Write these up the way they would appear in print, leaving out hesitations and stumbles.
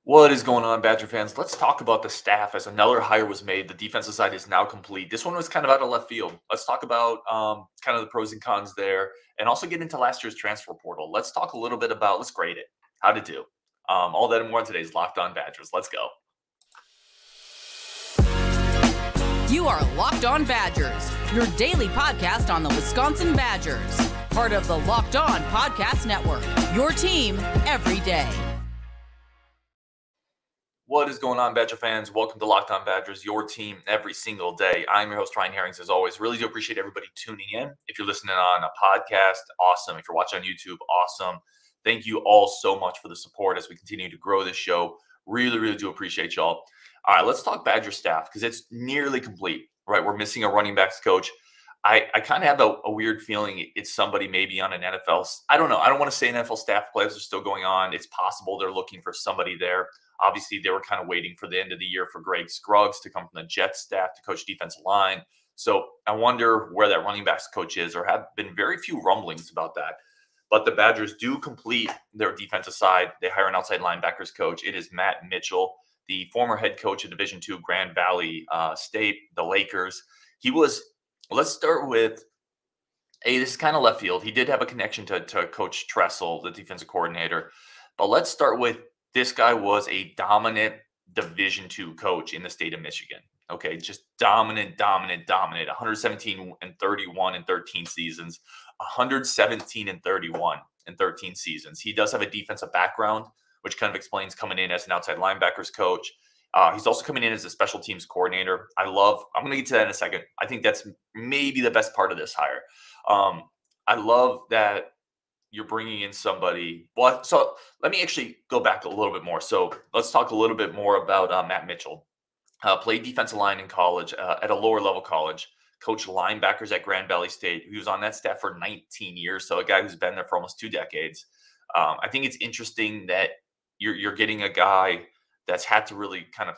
What is going on, Badger fans? Let's talk about the staff as another hire was made. The defensive side is now complete. This one was kind of out of left field. Let's talk about kind of the pros and cons there and also get into last year's transfer portal. Let's talk a little bit about, let's grade it, how to do. All that and more on today's Locked On Badgers. Let's go. You are Locked On Badgers, your daily podcast on the Wisconsin Badgers. Part of the Locked On Podcast Network, your team every day. What is going on, Badger fans? Welcome to Locked On Badgers, your team every single day. I'm your host, Ryan Herrings, as always. Really do appreciate everybody tuning in. If you're listening on a podcast, awesome. If you're watching on YouTube, awesome. Thank you all so much for the support as we continue to grow this show. Really do appreciate y'all. All right, let's talk Badger staff because it's nearly complete, right? We're missing a running backs coach. I kind of have a weird feeling it's somebody maybe on an NFL. I don't know. I don't want to say NFL staff plays are still going on. It's possible they're looking for somebody there. Obviously, they were kind of waiting for the end of the year for Greg Scruggs to come from the Jets staff to coach defensive line. So I wonder where that running backs coach is. There have been very few rumblings about that. But the Badgers do complete their defensive side. They hire an outside linebackers coach. It is Matt Mitchell, the former head coach of Division II Grand Valley State, the Lakers. Let's start with, this is kind of left field. He did have a connection to Coach Tressel, the defensive coordinator. But let's start with, this guy was a dominant Division II coach in the state of Michigan. Okay, just dominant. 117-31 in 13 seasons. 117-31 in 13 seasons. He does have a defensive background, which kind of explains coming in as an outside linebackers coach. He's also coming in as a special teams coordinator. I'm going to get to that in a second. I think that's maybe the best part of this hire. I love that you're bringing in somebody. Well, so let me actually go back a little bit more. So let's talk a little bit more about Matt Mitchell. Played defensive line in college at a lower level college. Coached linebackers at Grand Valley State. He was on that staff for 19 years. So a guy who's been there for almost 2 decades. I think it's interesting that you're getting a guy that's had to really kind of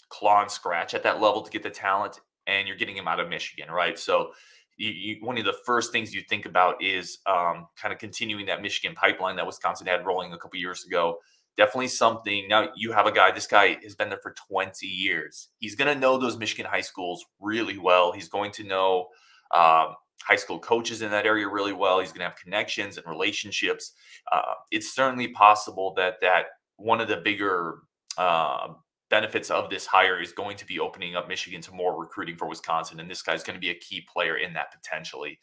claw and scratch at that level to get the talent, and you're getting him out of Michigan, right? So one of the first things you think about is kind of continuing that Michigan pipeline that Wisconsin had rolling a couple years ago. Definitely something. Now you have a guy, this guy has been there for 20 years. He's going to know those Michigan high schools really well. He's going to know high school coaches in that area really well. He's going to have connections and relationships. It's certainly possible that one of the bigger benefits of this hire is going to be opening up Michigan to more recruiting for Wisconsin. And this guy's going to be a key player in that potentially.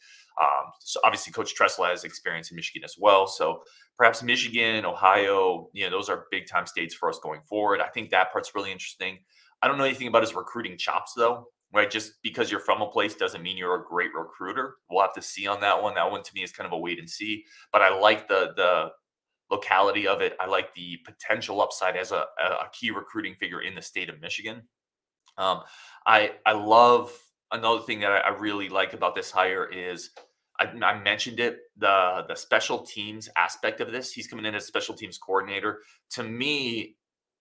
So obviously Coach Tressel has experience in Michigan as well. So perhaps Michigan, Ohio, those are big time states for us going forward. I think that part's really interesting. I don't know anything about his recruiting chops though, right? Just because you're from a place doesn't mean you're a great recruiter. We'll have to see on that one. That one to me is kind of a wait and see, but I like the locality of it. I like the potential upside as a key recruiting figure in the state of Michigan. I love, another thing that I really like about this hire is, I mentioned it, the special teams aspect of this. He's coming in as special teams coordinator. To me,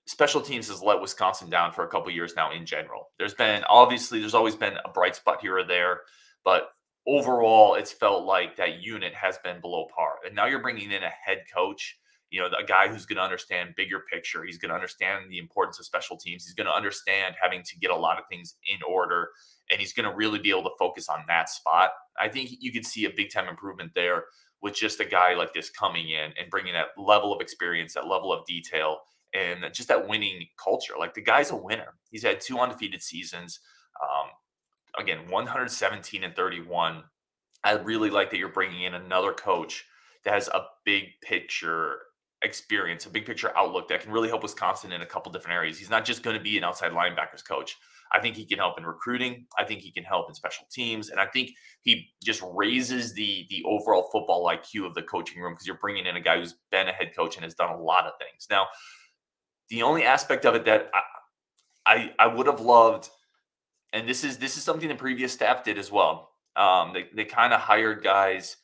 special teams has let Wisconsin down for a couple years now in general. There's always been a bright spot here or there, but overall, it's felt like that unit has been below par. And now you're bringing in a head coach, a guy who's going to understand bigger picture. He's going to understand the importance of special teams. He's going to understand having to get a lot of things in order, and he's going to really be able to focus on that spot. I think you could see a big time improvement there with just a guy like this coming in and bringing that level of experience, that level of detail, and just that winning culture. Like, the guy's a winner. He's had 2 undefeated seasons. Again, 117-31. I really like that you're bringing in another coach that has a big picture experience, a big picture outlook that can really help Wisconsin in a couple different areas. He's not just going to be an outside linebackers coach. I think he can help in recruiting. I think he can help in special teams. And I think he just raises the overall football IQ of the coaching room, because you're bringing in a guy who's been a head coach and has done a lot of things. Now, the only aspect of it that I would have loved, and this is something the previous staff did as well. They kind of hired guys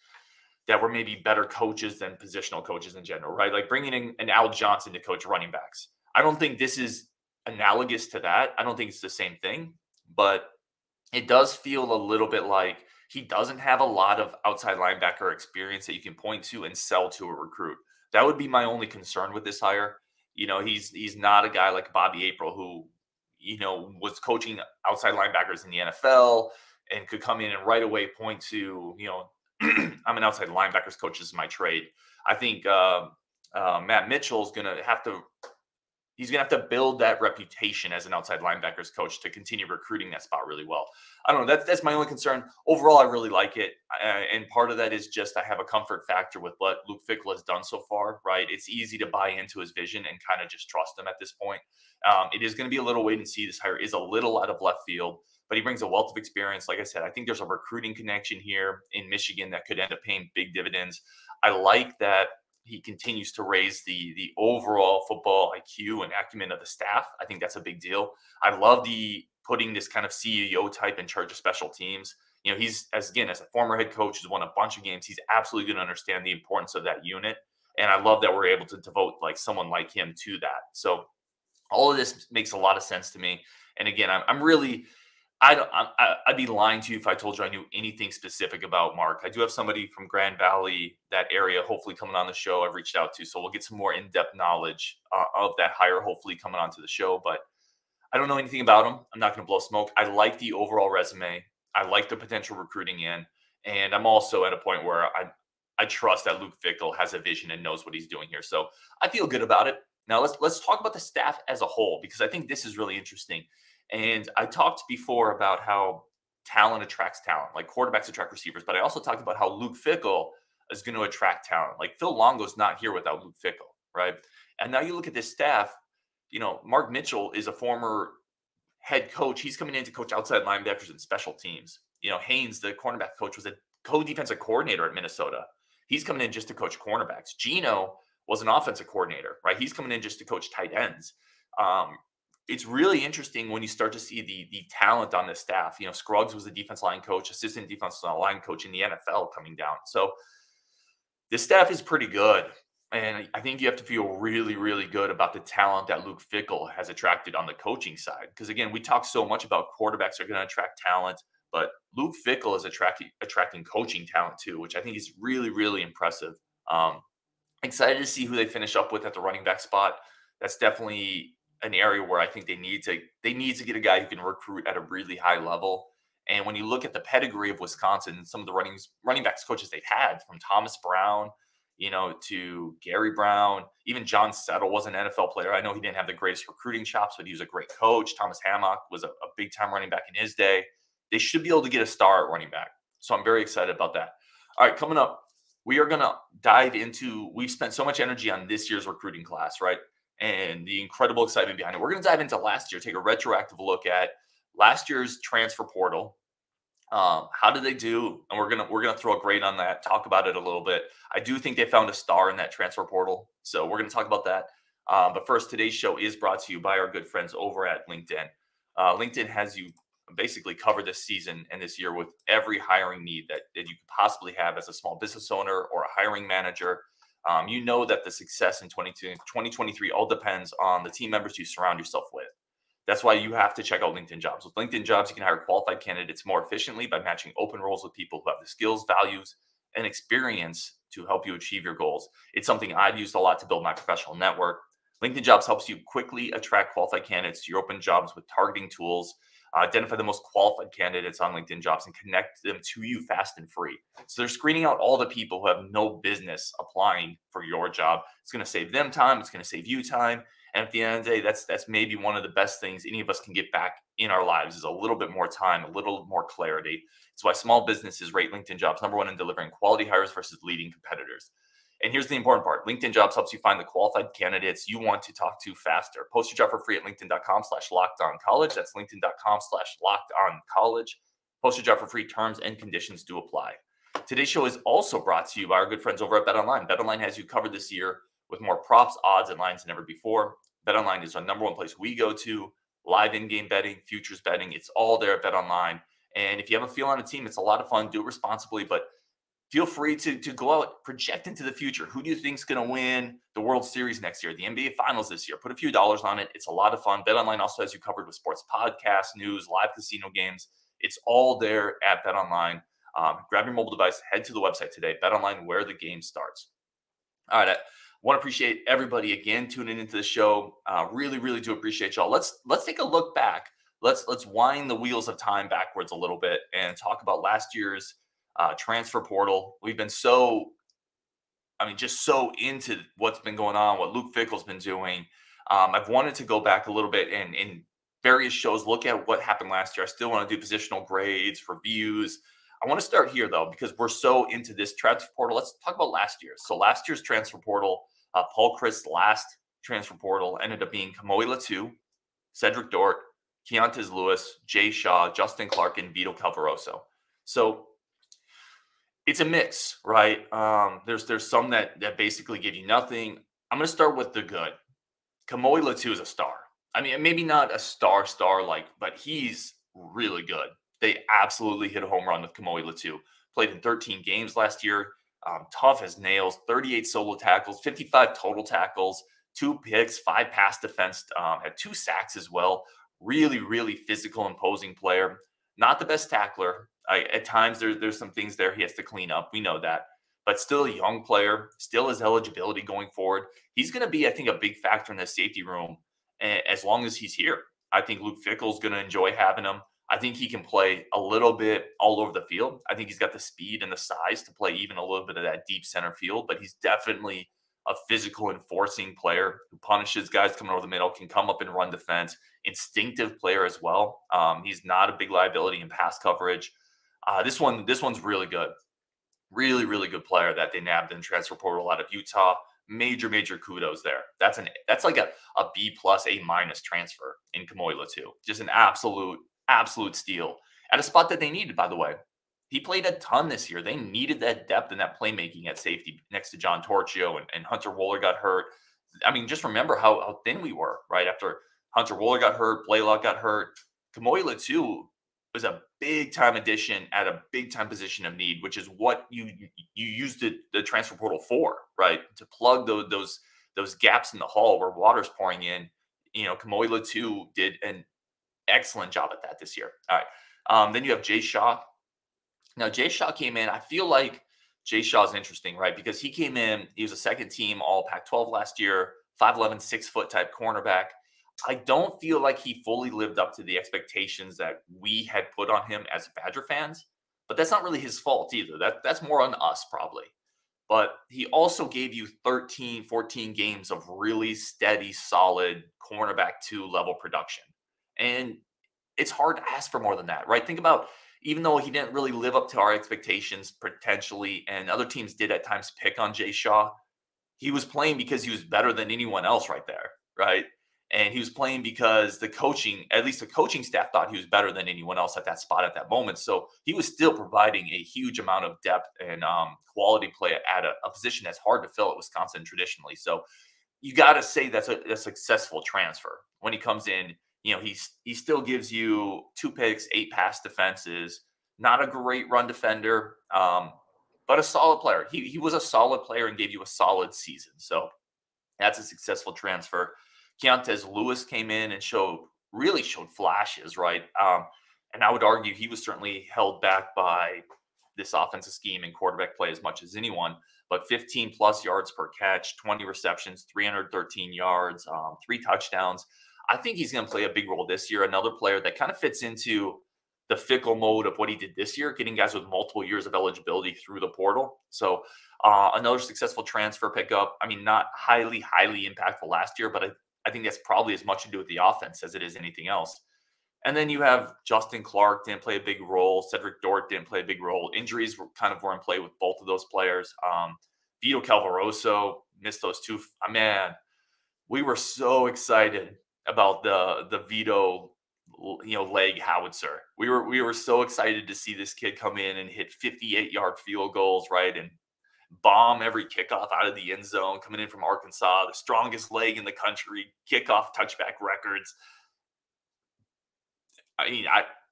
that were maybe better coaches than positional coaches in general, right? Like bringing in an Al Johnson to coach running backs. I don't think this is analogous to that. I don't think it's the same thing, but it does feel a little bit like he doesn't have a lot of outside linebacker experience that you can point to and sell to a recruit. That would be my only concern with this hire. He's not a guy like Bobby April who, was coaching outside linebackers in the NFL and could come in and right away point to, I'm an outside linebackers coach. This is my trade. I think Matt Mitchell's going to have to he's going to have to build that reputation as an outside linebackers coach to continue recruiting that spot really well. I don't know. That's my only concern. Overall, I really like it. And part of that is just I have a comfort factor with what Luke Fickell has done so far, right? It's easy to buy into his vision and kind of just trust him at this point. It is going to be a little wait and see. This hire is a little out of left field, but he brings a wealth of experience. Like I said, I think there's a recruiting connection here in Michigan that could end up paying big dividends. I like that he continues to raise the overall football IQ and acumen of the staff. I think that's a big deal. I love the putting this kind of CEO type in charge of special teams. He's as a former head coach who's won a bunch of games, he's absolutely going to understand the importance of that unit. And I love that we're able to devote like someone like him to that. So all of this makes a lot of sense to me. And again, I'd be lying to you if I told you I knew anything specific about Mark. I do have somebody from Grand Valley, that area, hopefully coming on the show I've reached out to. So we'll get some more in-depth knowledge of that hire, hopefully coming onto the show. But I don't know anything about him. I'm not going to blow smoke. I like the overall resume. I like the potential recruiting in. And I'm also at a point where I trust that Luke Fickell has a vision and knows what he's doing here. So I feel good about it. Now let's talk about the staff as a whole, because I think this is really interesting. And I talked before about how talent attracts talent, like quarterbacks attract receivers, but I also talked about how Luke Fickell is going to attract talent. Like Phil Longo's not here without Luke Fickell, right? And now you look at this staff, Mark Mitchell is a former head coach. He's coming in to coach outside linebackers and special teams. Haynes, the cornerback coach, was a co-defensive coordinator at Minnesota. He's coming in just to coach cornerbacks. Gino was an offensive coordinator, right? He's coming in just to coach tight ends. It's really interesting when you start to see the talent on this staff. Scruggs was the defense line coach, assistant defense line coach in the NFL coming down. So this staff is pretty good. And I think you have to feel really, really good about the talent that Luke Fickell has attracted on the coaching side. Because again, we talk so much about quarterbacks are going to attract talent, but Luke Fickell is attracting coaching talent too, which I think is really, really impressive. Excited to see who they finish up with at the running back spot. That's definitely an area where I think they need to get a guy who can recruit at a really high level. And when you look at the pedigree of Wisconsin and some of the running backs coaches they've had, from Thomas Brown, to Gary Brown, even John Settle was an NFL player. I know he didn't have the greatest recruiting chops, but he was a great coach. Thomas Hammock was a big time running back in his day. They should be able to get a star at running back. So I'm very excited about that. All right, coming up, we are going to dive into, we've spent so much energy on this year's recruiting class, right? And the incredible excitement behind it. We're going to dive into last year, take a retroactive look at last year's transfer portal. How did they do? And we're gonna throw a grade on that, talk about it a little bit. I do think they found a star in that transfer portal, so we're going to talk about that. But first, today's show is brought to you by our good friends over at LinkedIn. LinkedIn has you basically covered this season and this year with every hiring need that you could possibly have as a small business owner or a hiring manager. You know that the success in 2023 all depends on the team members you surround yourself with. That's why you have to check out LinkedIn Jobs. With LinkedIn Jobs, you can hire qualified candidates more efficiently by matching open roles with people who have the skills, values, and experience to help you achieve your goals. It's something I've used a lot to build my professional network. LinkedIn Jobs helps you quickly attract qualified candidates to your open jobs with targeting tools, identify the most qualified candidates on LinkedIn Jobs, and connect them to you fast and free. So they're screening out all the people who have no business applying for your job. It's going to save them time. It's going to save you time. And at the end of the day, that's maybe one of the best things any of us can get back in our lives, is a little bit more time, a little more clarity. It's why small businesses rate LinkedIn Jobs #1 in delivering quality hires versus leading competitors. And here's the important part. LinkedIn Jobs helps you find the qualified candidates you want to talk to faster. Post your job for free at linkedin.com/lockedoncollege. That's linkedin.com/lockedoncollege. Post your job for free. Terms and conditions do apply. Today's show is also brought to you by our good friends over at BetOnline. BetOnline has you covered this year with more props, odds, and lines than ever before. BetOnline is our #1 place we go to. Live in-game betting, futures betting, it's all there at BetOnline. And if you have a feel on a team, it's a lot of fun. Do it responsibly, but feel free to go out, project into the future. Who do you think is going to win the World Series next year, the NBA Finals this year? Put a few dollars on it. It's a lot of fun. BetOnline also has you covered with sports podcasts, news, live casino games. It's all there at BetOnline. Grab your mobile device, head to the website today. BetOnline, where the game starts. All right. Want to appreciate everybody again tuning into the show. Really, really do appreciate y'all. Let's take a look back. Let's wind the wheels of time backwards a little bit and talk about last year's transfer portal. We've been just so into what's been going on, what Luke Fickell's been doing. I've wanted to go back a little bit and in various shows look at what happened last year. I still want to do positional grades, reviews. I want to start here though, because we're so into this transfer portal. Let's talk about last year. So last year's transfer portal, Paul Chryst last transfer portal ended up being Kamoi Latu, Cedric Dort, Keontae Lewis, Jay Shaw, Justin Clark, and Vito Calvaroso. So it's a mix, right? There's some that basically give you nothing. I'm going to start with the good. Kamoi Latu is a star. I mean, maybe not a star like, but he's really good. They absolutely hit a home run with Kamoi Latu. Played in 13 games last year. Tough as nails, 38 solo tackles, 55 total tackles, 2 picks, 5 pass defense, had 2 sacks as well. Really, really physical, imposing player. Not the best tackler. At times, there's some things there he has to clean up. We know that. But still a young player, still has eligibility going forward. He's going to be, I think, a big factor in the safety room as long as he's here. I think Luke Fickell's going to enjoy having him. I think he can play a little bit all over the field. I think he's got the speed and the size to play even a little bit of that deep center field, but he's definitely a physical enforcing player who punishes guys coming over the middle, can come up and run defense, instinctive player as well. He's not a big liability in pass coverage. This one's really good. Really, really good player that they nabbed in transfer portal out of Utah. Major kudos there. That's like a B+, A- transfer in Kamoi Latu. Just an absolute steal at a spot that they needed, by the way. He played a ton this year. They needed that depth and that playmaking at safety next to John Torchio and Hunter Wohler got hurt. I mean, just remember how thin we were, right? After Hunter Wohler got hurt, Blaylock got hurt. Kamoi Latu was a big-time addition at a big-time position of need, which is what you used the transfer portal for, right? To plug those gaps in the hull where water's pouring in. You know, Kamoi Latu did an excellent job at that this year. All right. Then you have Jay Shaw. Now, Jay Shaw came in. I feel like Jay Shaw is interesting, right? Because he came in, he was a second-team All Pac-12 last year, 5'11", 6-foot type cornerback. I don't feel like he fully lived up to the expectations that we had put on him as Badger fans, but that's not really his fault either. That's more on us probably. But he also gave you 13, 14 games of really steady, solid cornerback 2 level production. And it's hard to ask for more than that, right? Think about, even though he didn't really live up to our expectations potentially, and other teams did at times pick on Jay Shaw, he was playing because he was better than anyone else right there, right? And he was playing because at least the coaching staff thought he was better than anyone else at that spot at that moment. So he was still providing a huge amount of depth and quality play at a position that's hard to fill at Wisconsin traditionally. So you got to say that's a successful transfer. When he comes in, you know, he still gives you 2 picks, 8 pass defenses, not a great run defender, but a solid player. He was a solid player and gave you a solid season. So that's a successful transfer. Keontae Lewis came in and showed flashes, right? And I would argue he was certainly held back by this offensive scheme and quarterback play as much as anyone. But 15 plus yards per catch, 20 receptions, 313 yards, 3 touchdowns. I think he's going to play a big role this year. Another player that kind of fits into the Fickell mode of what he did this year, getting guys with multiple years of eligibility through the portal. So another successful transfer pickup. I mean, not highly impactful last year, but I think that's probably as much to do with the offense as it is anything else. And then you have Justin Clark didn't play a big role. Cedric Dort didn't play a big role. Injuries were in play with both of those players. Vito Calvaroso missed those 2. Man, we were so excited about the Vito, leg howitzer. We were so excited to see this kid come in and hit 58-yard field goals, right? And bomb every kickoff out of the end zone, coming in from Arkansas, the strongest leg in the country, kickoff touchback records. I mean,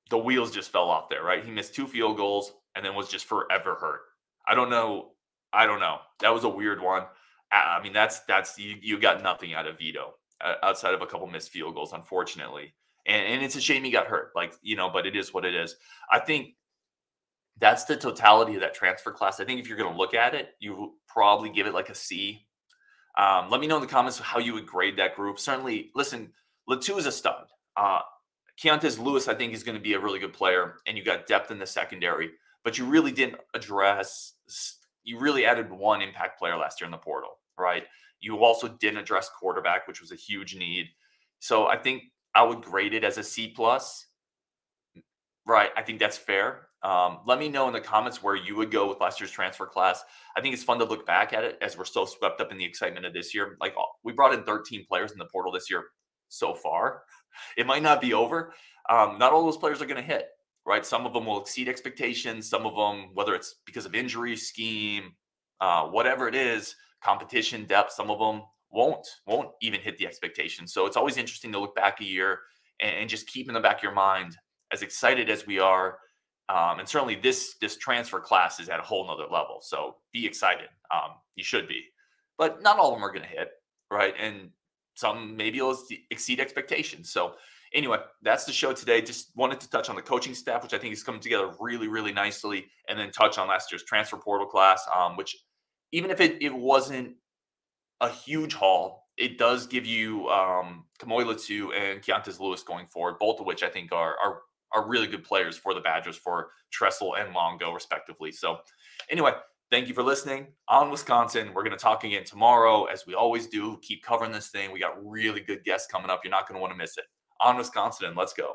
the wheels just fell off there, right? He missed 2 field goals and then was just forever hurt. I don't know. That was a weird one. I mean, that's you got nothing out of Vito outside of a couple missed field goals, unfortunately. And it's a shame he got hurt, but it is what it is. I think that's the totality of that transfer class. I think if you're going to look at it, you probably give it like a C. Let me know in the comments how you would grade that group. Certainly, listen, l'22 is a stud. Keontae Lewis, I think, is going to be a really good player, and you got depth in the secondary, but you really didn't address, you really added one impact player last year in the portal, right? You also didn't address quarterback, which was a huge need. So I think I would grade it as a C plus. Right. I think that's fair. Let me know in the comments where you would go with last year's transfer class. I think it's fun to look back at it as we're so swept up in the excitement of this year. Like we brought in 13 players in the portal this year so far. It might not be over. Not all those players are going to hit, right? Some of them will exceed expectations. Some of them, whether it's because of injury, scheme, whatever it is, competition, depth, some of them won't even hit the expectations. So it's always interesting to look back a year and just keep in the back of your mind, as excited as we are, and certainly this transfer class is at a whole nother level. So be excited. You should be, but not all of them are going to hit, right? And some maybe will exceed expectations. So anyway, that's the show today. Just wanted to touch on the coaching staff, which I think is coming together really, really nicely, and then touch on last year's transfer portal class, which even if it wasn't a huge haul, it does give you Kamoila and Keontae Lewis going forward, both of which I think are really good players for the Badgers, for Tressel and Longo, respectively. So anyway, thank you for listening. On Wisconsin, we're going to talk again tomorrow, as we always do. Keep covering this thing. We got really good guests coming up. You're not going to want to miss it. On Wisconsin, and let's go.